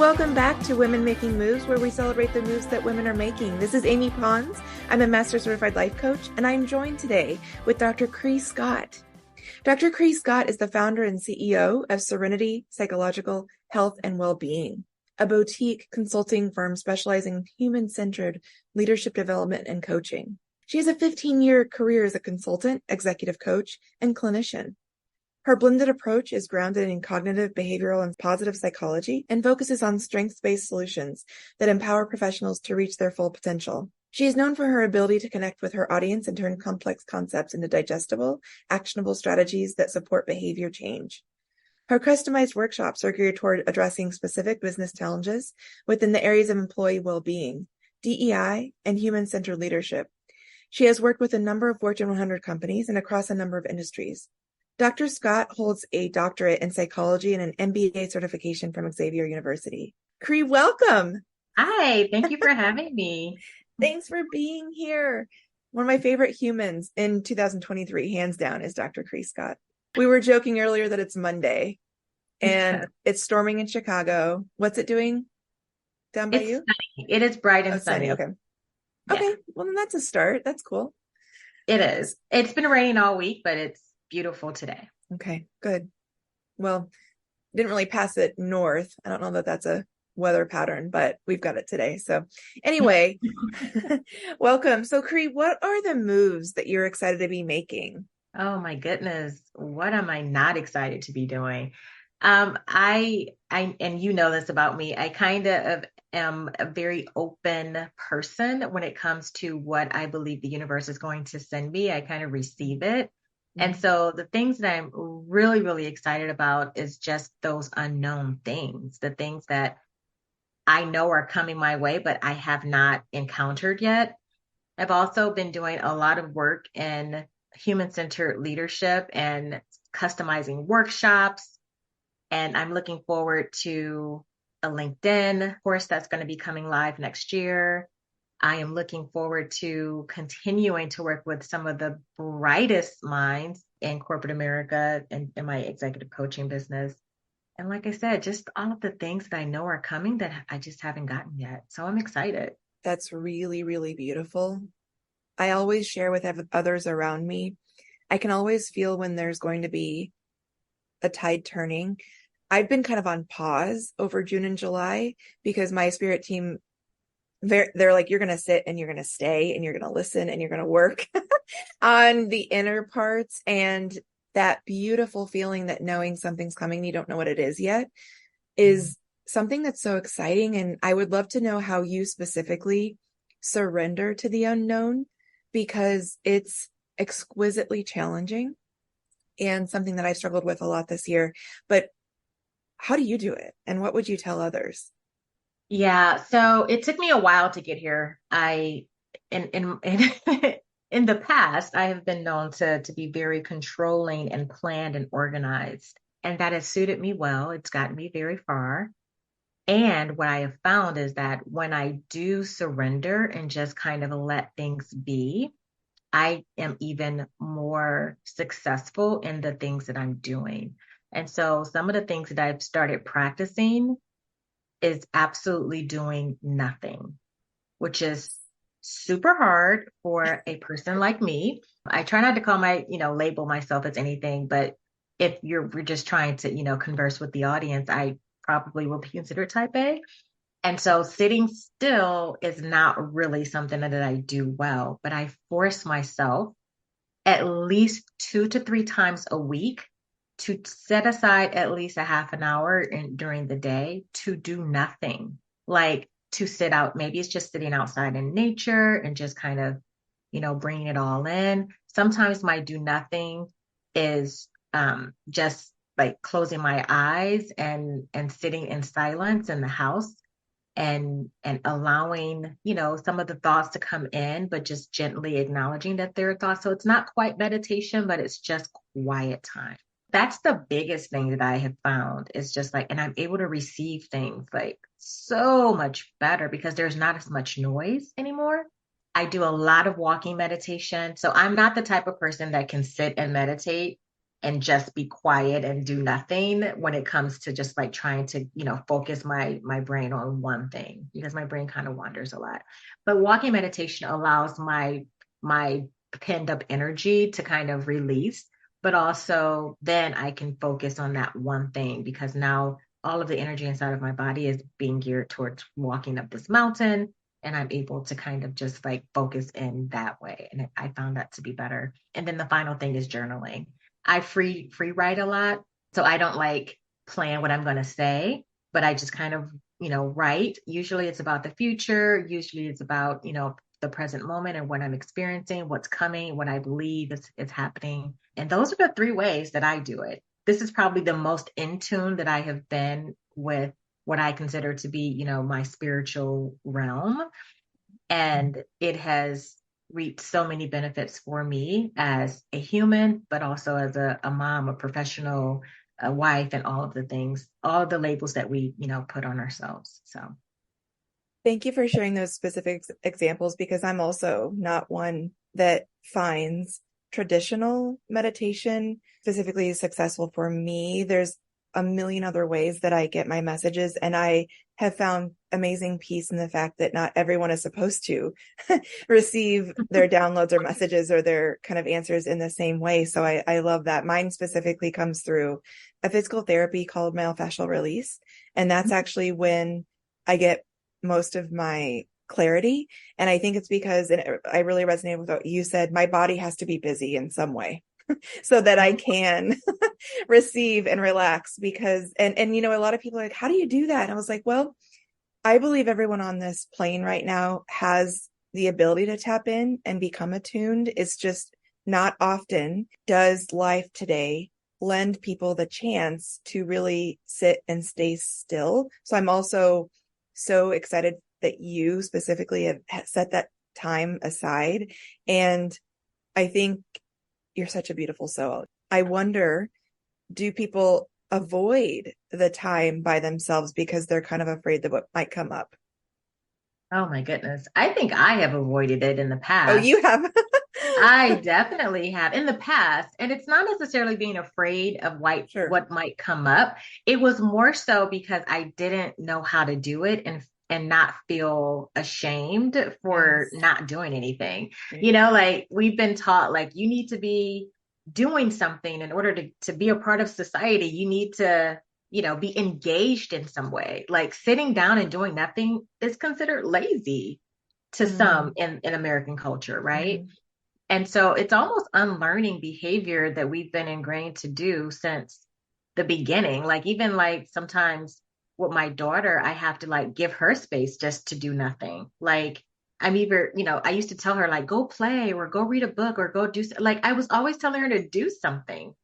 welcome back to Women Making Moves, where we celebrate the moves that women are making. This is Amy Pons. I'm a Master Certified Life Coach, and I'm joined today with Dr. Cree Scott. Dr. Cree Scott is the founder and CEO of Serenity Psychological Health and Wellbeing, a boutique consulting firm specializing in human-centered leadership development and coaching. She has a 15-year career as a consultant, executive coach, and clinician. Her blended approach is grounded in cognitive, behavioral, and positive psychology and focuses on strengths-based solutions that empower professionals to reach their full potential. She is known for her ability to connect with her audience and turn complex concepts into digestible, actionable strategies that support behavior change. Her customized workshops are geared toward addressing specific business challenges within the areas of employee well-being, DEI, and human-centered leadership. She has worked with a number of Fortune 100 companies and across a number of industries. Dr. Scott holds a doctorate in psychology and an MBA certification from Xavier University. Cree, welcome. Hi, thank you for having me. Thanks for being here. One of my favorite humans in 2023, hands down, is Dr. Cree Scott. We were joking earlier that it's Monday and it's storming in Chicago. What's it doing down by you? Sunny. It is bright and sunny. Okay. Yeah. Okay. Well, then that's a start. That's cool. It is. It's been raining all week, but it's beautiful today. Okay, good. Well, didn't really pass it north. I don't know that that's a weather pattern, but we've got it today. So anyway, welcome. So Cree, what are the moves that you're excited to be making? Oh my goodness. What am I not excited to be doing? I and you know this about me. I kind of am a very open person when it comes to what I believe the universe is going to send me. I kind of receive it. And so the things that I'm really, really excited about is just those unknown things, the things that I know are coming my way, but I have not encountered yet. I've also been doing a lot of work in human-centered leadership and customizing workshops. And I'm looking forward to a LinkedIn course that's going to be coming live next year. I am looking forward to continuing to work with some of the brightest minds in corporate America and in my executive coaching business. And like I said, just all of the things that I know are coming that I just haven't gotten yet. So I'm excited. That's really, really beautiful. I always share with others around me. I can always feel when there's going to be a tide turning. I've been kind of on pause over June and July because my spirit team, they're like, you're going to sit and you're going to stay and you're going to listen and you're going to work on the inner parts. And that beautiful feeling that knowing something's coming, you don't know what it is yet, is something that's so exciting. And I would love to know how you specifically surrender to the unknown, because it's exquisitely challenging and something that I've struggled with a lot this year. But how do you do it? And what would you tell others? Yeah, so it took me a while to get here. In in the past, I have been known to be very controlling and planned and organized, and that has suited me well. It's gotten me very far. And what I have found is that when I do surrender and just kind of let things be, I am even more successful in the things that I'm doing. And so some of the things that I've started practicing is absolutely doing nothing, which is super hard for a person like me. I try not to call label myself as anything, but if we're just trying to, converse with the audience, I probably will be considered type A. And so sitting still is not really something that I do well, but I force myself at least 2 to 3 times a week to set aside at least a half an hour during the day to do nothing, like to sit out. Maybe it's just sitting outside in nature and just kind of, bringing it all in. Sometimes my do nothing is just like closing my eyes and sitting in silence in the house and allowing, some of the thoughts to come in, but just gently acknowledging that there are thoughts. So it's not quite meditation, but it's just quiet time. That's the biggest thing that I have found is just like, and I'm able to receive things like so much better because there's not as much noise anymore. I do a lot of walking meditation. So I'm not the type of person that can sit and meditate and just be quiet and do nothing when it comes to just like trying to, focus my brain on one thing, because my brain kind of wanders a lot. But walking meditation allows my pent up energy to kind of release, but also then I can focus on that one thing, because now all of the energy inside of my body is being geared towards walking up this mountain, and I'm able to kind of just like focus in that way. And I found that to be better. And then the final thing is journaling. I free write a lot, so I don't like plan what I'm going to say, but I just kind of, write. Usually it's about the future. Usually it's about, the present moment and what I'm experiencing, what's coming, what I believe is happening. And those are the three ways that I do it. This is probably the most in tune that I have been with what I consider to be, my spiritual realm. And it has reaped so many benefits for me as a human, but also as a mom, a professional, a wife, and all of the things, all of the labels that we, put on ourselves. So Thank you for sharing those specific examples, because I'm also not one that finds traditional meditation specifically successful for me. There's a million other ways that I get my messages, and I have found amazing peace in the fact that not everyone is supposed to receive their downloads or messages or their kind of answers in the same way. So I love that. Mine specifically comes through a physical therapy called myofascial release. And that's actually when I get most of my clarity. And I think it's because, and I really resonate with what you said, my body has to be busy in some way so that I can receive and relax. Because, and a lot of people are like, how do you do that? And I was like, well, I believe everyone on this plane right now has the ability to tap in and become attuned. It's just not often does life today lend people the chance to really sit and stay still. So I'm also so excited that you specifically have set that time aside. And I think you're such a beautiful soul. I wonder, do people avoid the time by themselves because they're kind of afraid that what might come up? oh my goodness. I think I have avoided it in the Oh, past. you have. I definitely have in the past. And it's not necessarily being afraid of Sure. what might come up. It was more so because I didn't know how to do it and not feel ashamed for Yes. not doing anything. Right. Like we've been taught like you need to be doing something in order to be a part of society. You need to, be engaged in some way. Like sitting down and doing nothing is considered lazy to some Mm, in American culture, right? mhm. And so it's almost unlearning behavior that we've been ingrained to do since the beginning. Like even like sometimes with my daughter, I have to like give her space just to do nothing. Like I'm either, I used to tell her like go play or go read a book or go do like I was always telling her to do something.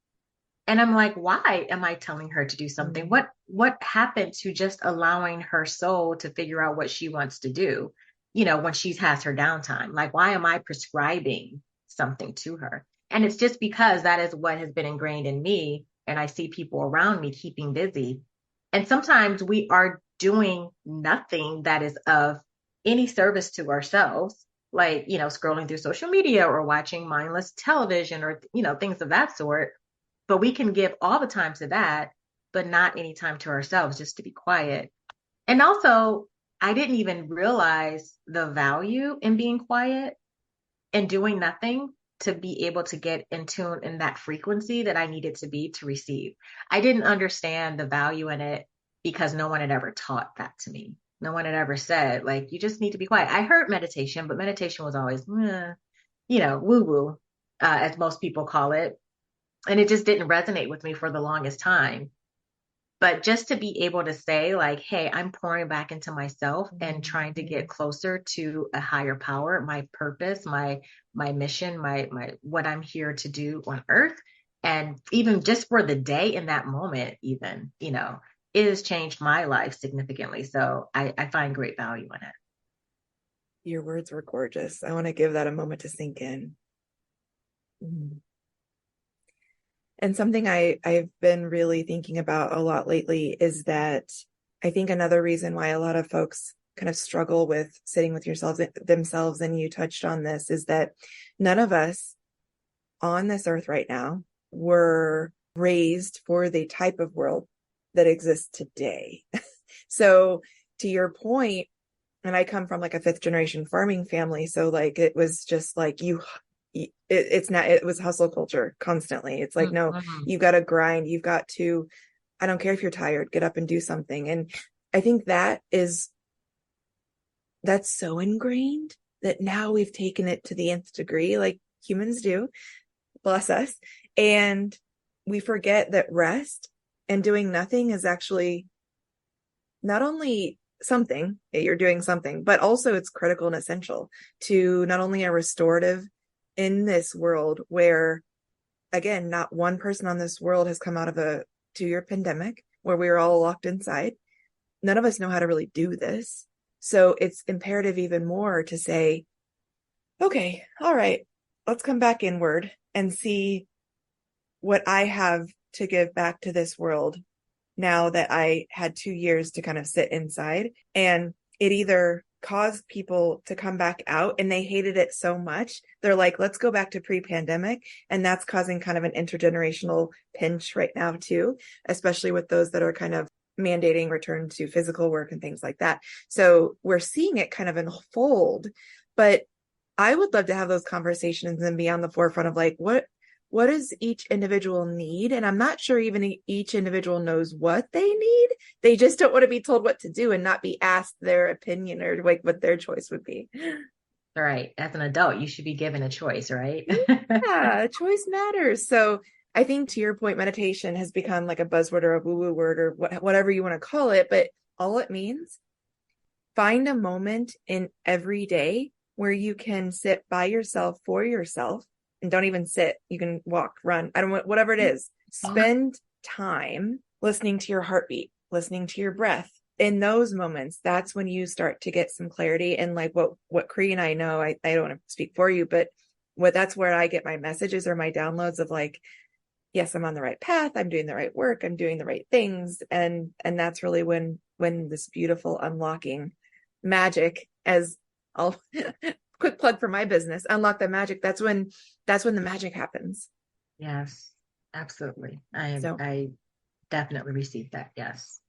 And I'm like, why am I telling her to do something? Mm, What happened to just allowing her soul to figure out what she wants to do, when she has her downtime? Like, why am I prescribing something to her? And it's just because that is what has been ingrained in me. And I see people around me keeping busy. And sometimes we are doing nothing that is of any service to ourselves, like, scrolling through social media or watching mindless television or, things of that sort, but we can give all the time to that, but not any time to ourselves just to be quiet. And also, I didn't even realize the value in being quiet and doing nothing to be able to get in tune in that frequency that I needed to be to receive. I didn't understand the value in it because no one had ever taught that to me. No one had ever said, like, you just need to be quiet. I heard meditation, but meditation was always, woo woo, as most people call it, and it just didn't resonate with me for the longest time. But just to be able to say like, hey, I'm pouring back into myself and trying to get mhm. closer to a higher power, my purpose, my mission, my what I'm here to do on earth, and even just for the day in that moment, even, it has changed my life significantly. So I find great value in it. Your words were gorgeous. I want to give that a moment to sink in. Mm. And something I've been really thinking about a lot lately is that I think another reason why a lot of folks kind of struggle with sitting with themselves, and you touched on this, is that none of us on this earth right now were raised for the type of world that exists today. So to your point, and I come from like a fifth generation farming family. So like, it was just like it's not, it was hustle culture constantly. It's like, no, Mm-hmm. you've got to grind. You've got to, I don't care if you're tired, get up and do something. And I think that's so ingrained that now we've taken it to the nth degree, like humans do, bless us. And we forget that rest and doing nothing is actually not only something that you're doing something, but also it's critical and essential to not only a restorative in this world where, again, not one person on this world has come out of a 2-year pandemic where we were all locked inside. None of us know how to really do this. So it's imperative even more to say, okay, all right, let's come back inward and see what I have to give back to this world now that I had 2 years to kind of sit inside. And it either caused people to come back out and they hated it so much. They're like, let's go back to pre-pandemic. And that's causing kind of an intergenerational pinch right now too, especially with those that are kind of mandating return to physical work and things like that. So we're seeing it kind of unfold, but I would love to have those conversations and be on the forefront of like, what does each individual need? And I'm not sure even each individual knows what they need. They just don't want to be told what to do and not be asked their opinion or like what their choice would be. Right. As an adult, you should be given a choice, right? Yeah, choice matters. So I think to your point, meditation has become like a buzzword or a woo-woo word or whatever you want to call it. But all it means, find a moment in every day where you can sit by yourself for yourself, and don't even sit. You can walk, run. I don't want whatever it is. Spend time listening to your heartbeat, listening to your breath. In those moments, that's when you start to get some clarity. And like what Cree and I know, I don't want to speak for you, but that's where I get my messages or my downloads of like, yes, I'm on the right path. I'm doing the right work. I'm doing the right things. And that's really when this beautiful unlocking magic, as I'll quick plug for my business, unlock the magic. That's when the magic happens. Yes, absolutely. So I definitely received that. Yes.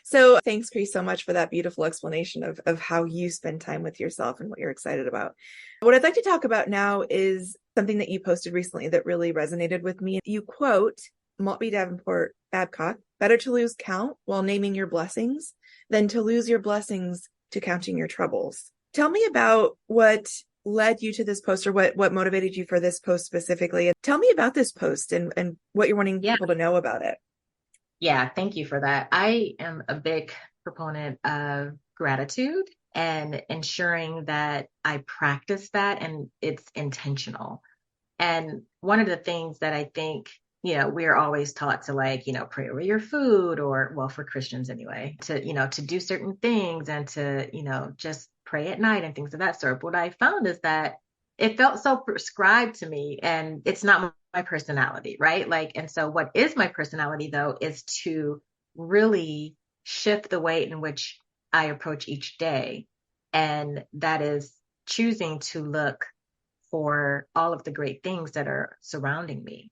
So thanks, Chris, so much for that beautiful explanation of how you spend time with yourself and what you're excited about. What I'd like to talk about now is something that you posted recently that really resonated with me. You quote Maltby Davenport Babcock, better to lose count while naming your blessings than to lose your blessings to counting your troubles. Tell me about what led you to this post, or what motivated you for this post specifically. And tell me about this post and what you're wanting Yeah. people to know about it. Yeah. Thank you for that. I am a big proponent of gratitude and ensuring that I practice that and it's intentional. And one of the things that I think, we're always taught to like, pray over your food, or well, for Christians anyway, to do certain things and to, just pray at night and things of that sort. But what I found is that it felt so prescribed to me, and it's not my personality, right? Like, and so what is my personality though is to really shift the way in which I approach each day. And that is choosing to look for all of the great things that are surrounding me,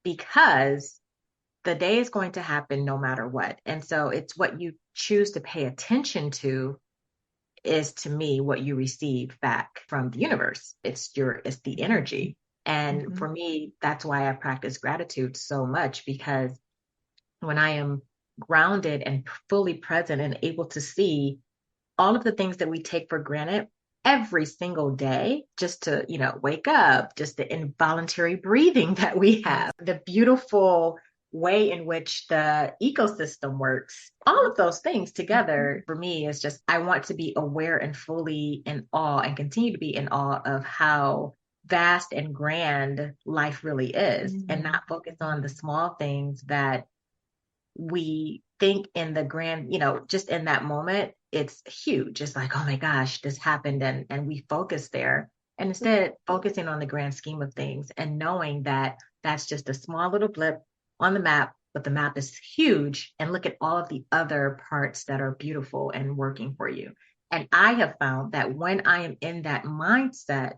because the day is going to happen no matter what. And so it's what you choose to pay attention to is, to me, what you receive back from the universe. It's the energy. And for me, that's why I practice gratitude so much, because when I am grounded and fully present and able to see all of the things that we take for granted every single day, just to, wake up, just the involuntary breathing that we have, the beautiful way in which the ecosystem works, all of those things together for me is just, I want to be aware and fully in awe and continue to be in awe of how vast and grand life really is, and not focus on the small things that we think in the grand, just in that moment, it's huge. It's like, oh my gosh, this happened, and we focus there. And instead focusing on the grand scheme of things and knowing that that's just a small little blip on the map, but the map is huge, and look at all of the other parts that are beautiful and working for you. And I have found that when I am in that mindset,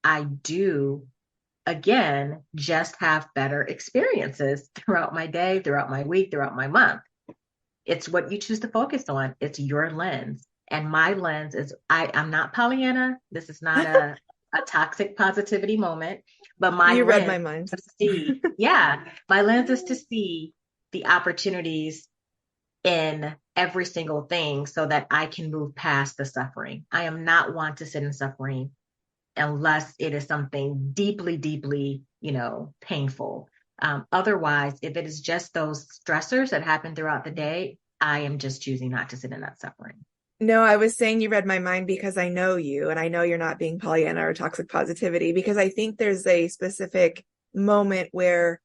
I do again, just have better experiences throughout my day, throughout my week, throughout my month. It's what you choose to focus on. It's your lens. And my lens is I'm not Pollyanna. This is not a toxic positivity moment, but my You read lens my mind. is to see, yeah, my lens is to see the opportunities in every single thing so that I can move past the suffering. I am not one to sit in suffering unless it is something deeply, deeply, painful. Otherwise, if it is just those stressors that happen throughout the day, I am just choosing not to sit in that suffering. No, I was saying you read my mind because I know you and I know you're not being Pollyanna or toxic positivity because I think there's a specific moment where,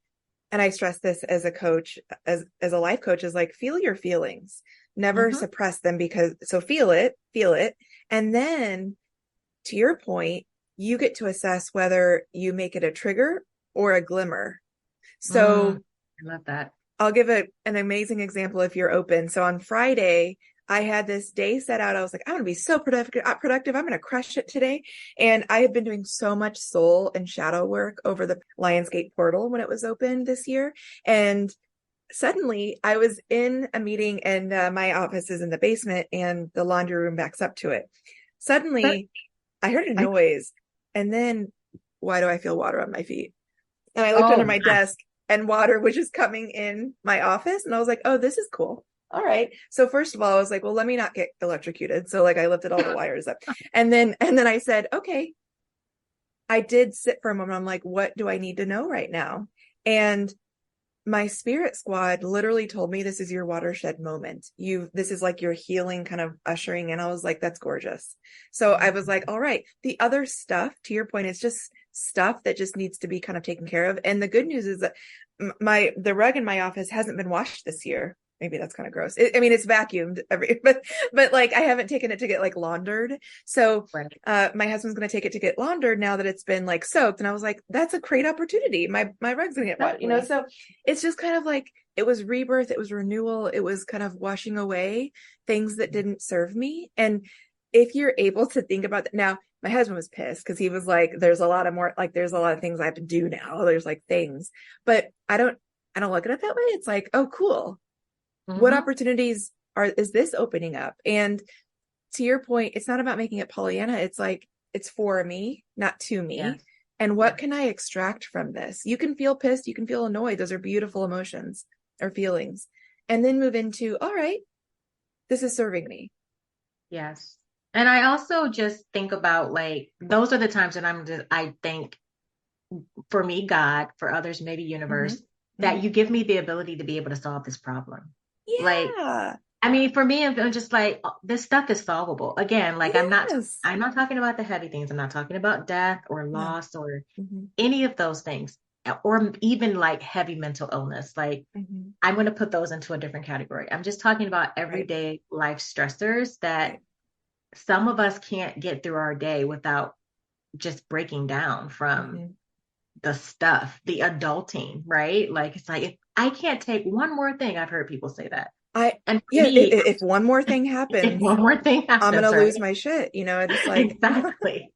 and I stress this as a coach, as a life coach, is like feel your feelings. Never Mm-hmm. suppress them because so feel it. And then to your point, you get to assess whether you make it a trigger or a glimmer. Mm, So I love that. I'll give an amazing example if you're open. So on Friday, I had this day set out. I was like, I'm going to be so productive. I'm going to crush it today. And I had been doing so much soul and shadow work over the Lionsgate portal when it was open this year. And suddenly I was in a meeting and my office is in the basement and the laundry room backs up to it. But Suddenly I heard a I, noise and then why do I feel water on my feet? And I looked under oh my my, desk and water was just coming in my office. And I was like, oh, this is cool. All right. So first of all, I was like, well, let me not get electrocuted. So like I lifted all the wires up. And then I said, okay, I did sit for a moment. I'm like, what do I need to know right now? And my spirit squad literally told me this is your watershed moment. This is like your healing kind of ushering in. I was like, that's gorgeous. So I was like, all right, the other stuff, to your point, is just stuff that just needs to be kind of taken care of. And the good news is that the rug in my office hasn't been washed this year. Maybe that's kind of gross. I mean, it's vacuumed but like I haven't taken it to get like laundered. So right. my husband's going to take it to get laundered now that it's been like soaked. And I was like, that's a great opportunity. My rug's going to get washed, Exactly. so it's just kind of like, it was rebirth. It was renewal. It was kind of washing away things that didn't serve me. And if you're able to think about that now, my husband was pissed because he was like, there's a lot of things I have to do now. There's like things, but I don't look at it that way. It's like, oh, cool. What Mm-hmm. opportunities is this opening up? And to your point, it's not about making it Pollyanna. It's like, it's for me, not to me. Yes. And what Yes. can I extract from this? You can feel pissed. You can feel annoyed. Those are beautiful emotions or feelings. And then move into, all right, this is serving me. Yes. And I also just think about like those are the times that I think for me, God, for others, maybe Mm-hmm. universe, Mm-hmm. that you give me the ability to be able to solve this problem. Like, Yeah. I mean, for me, I'm just like, this stuff is solvable. Again, like Yes. I'm not talking about the heavy things. I'm not talking about death or No. loss or Mm-hmm. any of those things, or even like heavy mental illness. Like, Mm-hmm. I'm going to put those into a different category. I'm just talking about Right. everyday life stressors that Right. some of us can't get through our day without just breaking down from Mm-hmm. the stuff, the adulting, right? Like it's like if I can't take one more thing, I've heard people say that. And for Yeah, me, if one more thing if happens, one more thing I'm going to happens, right? lose my shit. It's like, Exactly.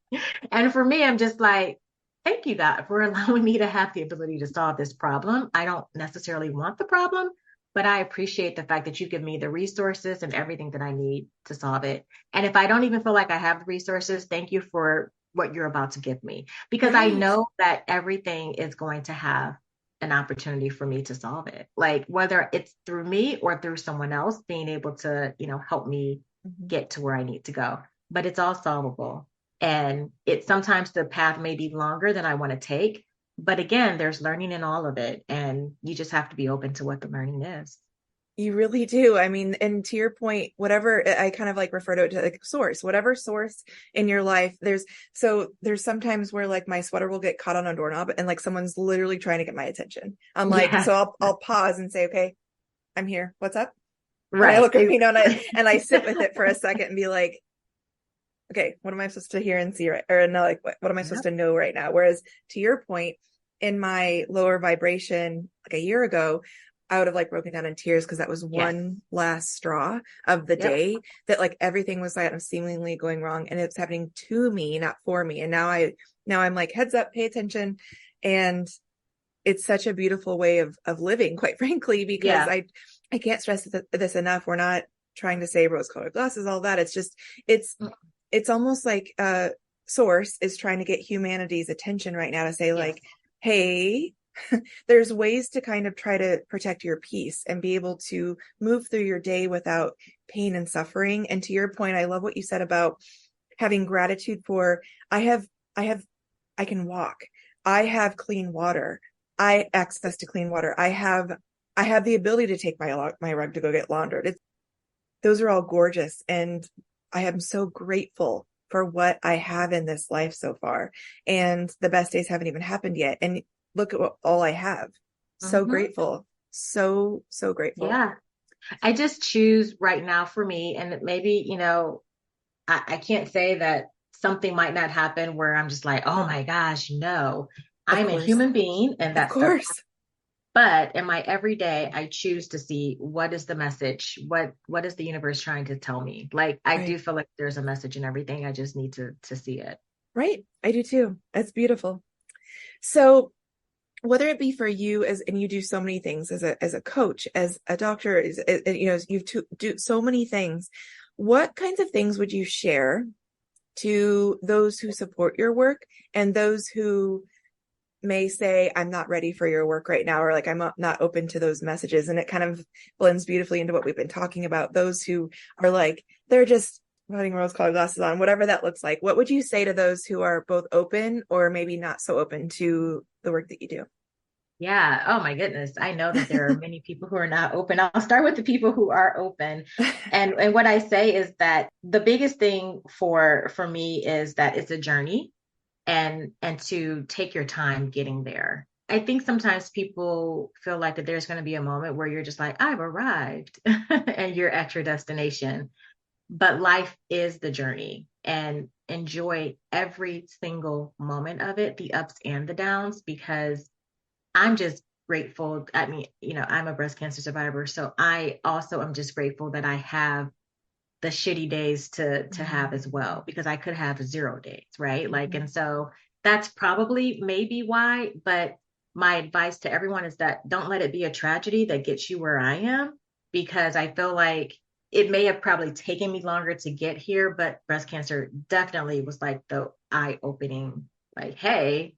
And for me, I'm just like, thank you, God, for allowing me to have the ability to solve this problem. I don't necessarily want the problem, but I appreciate the fact that you give me the resources and everything that I need to solve it. And if I don't even feel like I have the resources, thank you for what you're about to give me, because I right. know that everything is going to have an opportunity for me to solve it. Like whether it's through me or through someone else being able to, help me Mm-hmm. get to where I need to go. But it's all solvable. And it sometimes the path may be longer than I want to take. But again, there's learning in all of it. And you just have to be open to what the learning is. You really do. I mean, and to your point, whatever I kind of like refer to it to like source, whatever source in your life, there's sometimes where like my sweater will get caught on a doorknob and like someone's literally trying to get my attention. I'm like, so Yes. I'll pause and say, okay, I'm here. What's up? And I Right. look, and I sit with it for a second and be like, okay, what am I supposed to hear and see right? Or no, like what am I supposed Yep. to know right now? Whereas to your point, in my lower vibration, like a year ago, I would have like broken down in tears because that was Yes. one last straw of the Yep. day that like everything was like seemingly going wrong and it's happening to me, not for me. And now I'm like, heads up, pay attention. And it's such a beautiful way of living, quite frankly, because Yeah. I can't stress this enough. We're not trying to say rose colored glasses, all that. It's just, it's, it's almost like Source is trying to get humanity's attention right now to say, Yes. like, hey, there's ways to kind of try to protect your peace and be able to move through your day without pain and suffering. And to your point, I love what you said about having gratitude for, I have, I have, I can walk. I have clean water. I access to clean water. I have the ability to take my rug to go get laundered. Those are all gorgeous. And I am so grateful for what I have in this life so far. And the best days haven't even happened yet. And look at all I have. So Hmm. grateful. So, so grateful. Yeah. I just choose right now for me, and maybe, I can't say that something might not happen where I'm just like, oh my gosh, no. Of I'm a course. human being and Of that stuff. course. But in my everyday, I choose to see what is the message, what is the universe trying to tell me. Like I do Right. feel like there's a message in everything. I just need to see it. Right. I do too. That's beautiful. So whether it be for you as, and you do so many things as a coach, as a doctor, you do so many things. What kinds of things would you share to those who support your work and those who may say, I'm not ready for your work right now, or like, I'm not open to those messages? And it kind of blends beautifully into what we've been talking about. Those who are like, they're just putting rose colored glasses on, whatever that looks like. What would you say to those who are both open or maybe not so open to the work that you do? Yeah. Oh my goodness. I know that there are many people who are not open. I'll start with the people who are open. And what I say is that the biggest thing for me is that it's a journey and to take your time getting there. I think sometimes people feel like that there's going to be a moment where you're just like, I've arrived and you're at your destination. But life is the journey and enjoy every single moment of it, the ups and the downs, because I'm just grateful. I mean, I'm a breast cancer survivor. So I also am just grateful that I have the shitty days to have as well, because I could have 0 days, right? Like, Mhm. and so that's probably maybe why. But my advice to everyone is that don't let it be a tragedy that gets you where I am, because I feel like it may have probably taken me longer to get here, but breast cancer definitely was like the eye opening, like, hey,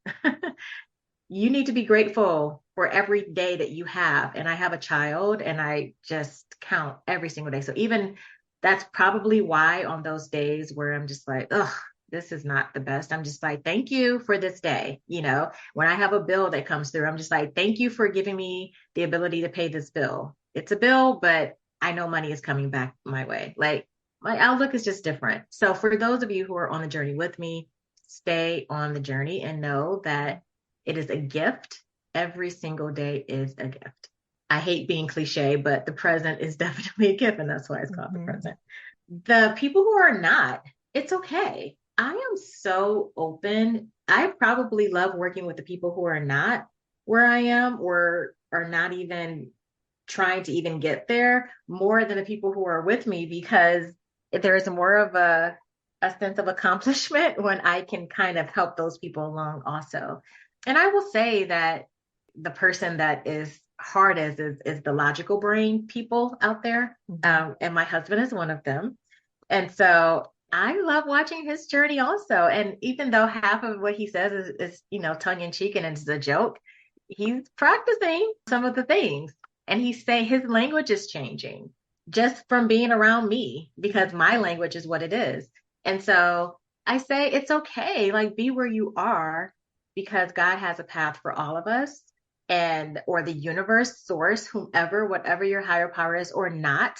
you need to be grateful for every day that you have. And I have a child and I just count every single day. So even that's probably why on those days where I'm just like, ugh, this is not the best, I'm just like, thank you for this day. When I have a bill that comes through, I'm just like, thank you for giving me the ability to pay this bill. It's a bill, but I know money is coming back my way. Like my outlook is just different. So for those of you who are on the journey with me, stay on the journey and know that it is a gift. Every single day is a gift. I hate being cliche, but the present is definitely a gift, and that's why it's called the Mhm. present. The people who are not, it's okay. I am so open. I probably love working with the people who are not where I am or are not even trying to even get there more than the people who are with me, because there is more of a sense of accomplishment when I can kind of help those people along also. And I will say that the person that is hardest is the logical brain people out there. Mhm. And my husband is one of them. And so I love watching his journey also. And even though half of what he says is tongue in cheek and it's a joke, he's practicing some of the things. And he say his language is changing just from being around me, because my language is what it is. And so I say it's okay, like be where you are, because God has a path for all of us, and or the universe, source, whomever, whatever your higher power is or not,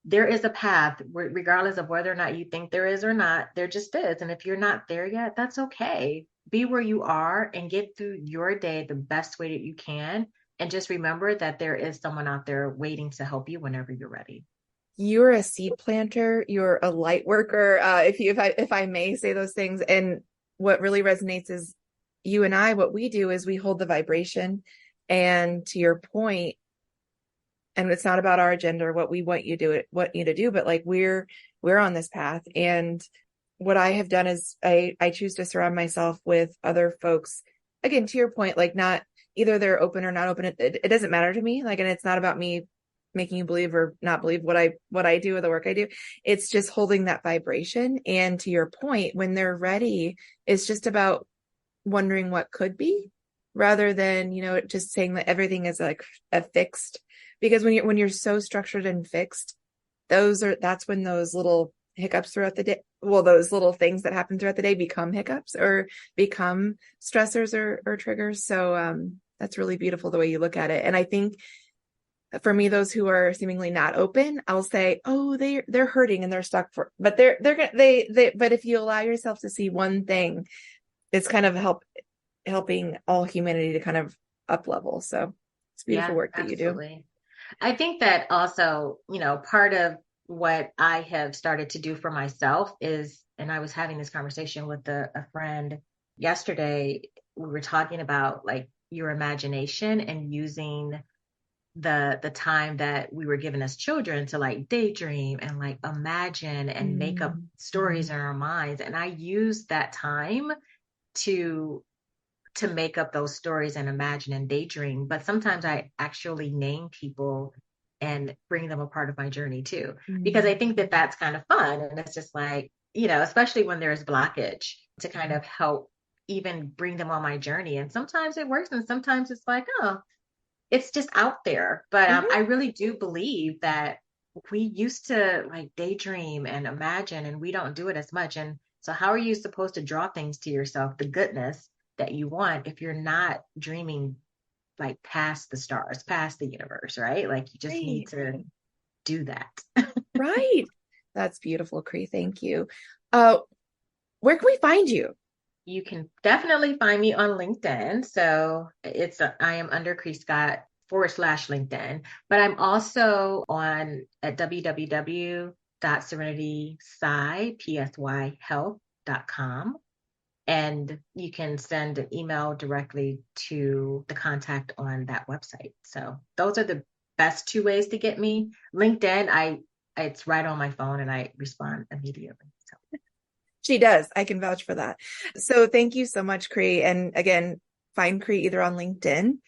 there is a path, regardless of whether or not you think there is or not, there just is. And if you're not there yet, that's okay. Be where you are and get through your day the best way that you can. And just remember that there is someone out there waiting to help you whenever you're ready. You're a seed planter. You're a light worker. If I may say those things. And what really resonates is you and I, what we do is we hold the vibration. And to your point, and it's not about our agenda or what we want you to do, but like we're on this path. And what I have done is I choose to surround myself with other folks, again, to your point, like not either they're open or not open. It doesn't matter to me. Like, and it's not about me making you believe or not believe what I do or the work I do. It's just holding that vibration. And to your point, when they're ready, it's just about wondering what could be rather than, just saying that everything is like a fixed, because when you're so structured and fixed, that's when those little hiccups throughout the day, well, those little things that happen throughout the day become hiccups or become stressors or triggers. So that's really beautiful the way you look at it. And I think for me, those who are seemingly not open, I'll say, oh, they're hurting and they're stuck but they're gonna but if you allow yourself to see one thing, it's kind of helping all humanity to kind of up level. So it's beautiful Yeah, work that you do. absolutely. I think that also, part of what I have started to do for myself is, and I was having this conversation with a friend yesterday. We were talking about like your imagination and using the time that we were given as children to like daydream and like imagine and make up Mm. stories in our minds. And I use that time to make up those stories and imagine and daydream. But sometimes I actually name people and bring them a part of my journey too, because I Mm. think that that's kind of fun. And it's just like, especially when there's blockage, to kind of help even bring them on my journey. And sometimes it works, and sometimes it's like, oh, it's just out there. But I Mhm. really do believe that we used to like daydream and imagine, and we don't do it as much. And so, how are you supposed to draw things to yourself, the goodness that you want, if you're not dreaming like past the stars, past the universe, right? Like you just need Right. to do that. Right. That's beautiful, Cree. Thank you. Uh, where can we find you? You can definitely find me on LinkedIn. So I am under Cree Scott / LinkedIn, but I'm also on at www.serenitysci.com. And you can send an email directly to the contact on that website. So those are the best two ways to get me. LinkedIn, it's right on my phone and I respond immediately. So She does. I can vouch for that. So thank you so much, Cree. And again, find Cree either on LinkedIn,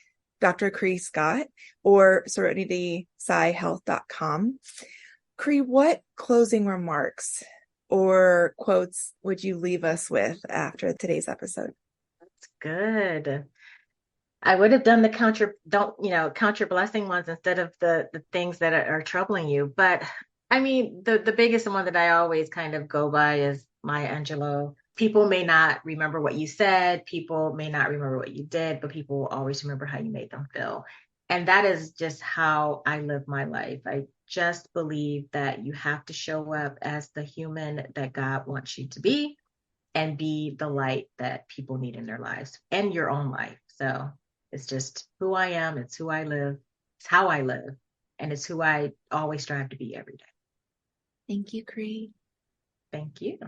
Dr. Cree Scott, or serenitypsyhealth.com. Cree, what closing remarks or quotes would you leave us with after today's episode? it's good. I would have done the count your blessing ones instead of the things that are troubling you. But I mean, the biggest one that I always kind of go by is Maya Angelou. People may not remember what you said, people may not remember what you did, but people will always remember how you made them feel. And that is just how I live my life. I just believe that you have to show up as the human that God wants you to be and be the light that people need in their lives and your own life. So it's just who I am, it's who I live, it's how I live, and it's who I always strive to be every day. Thank you, Cree. Thank you.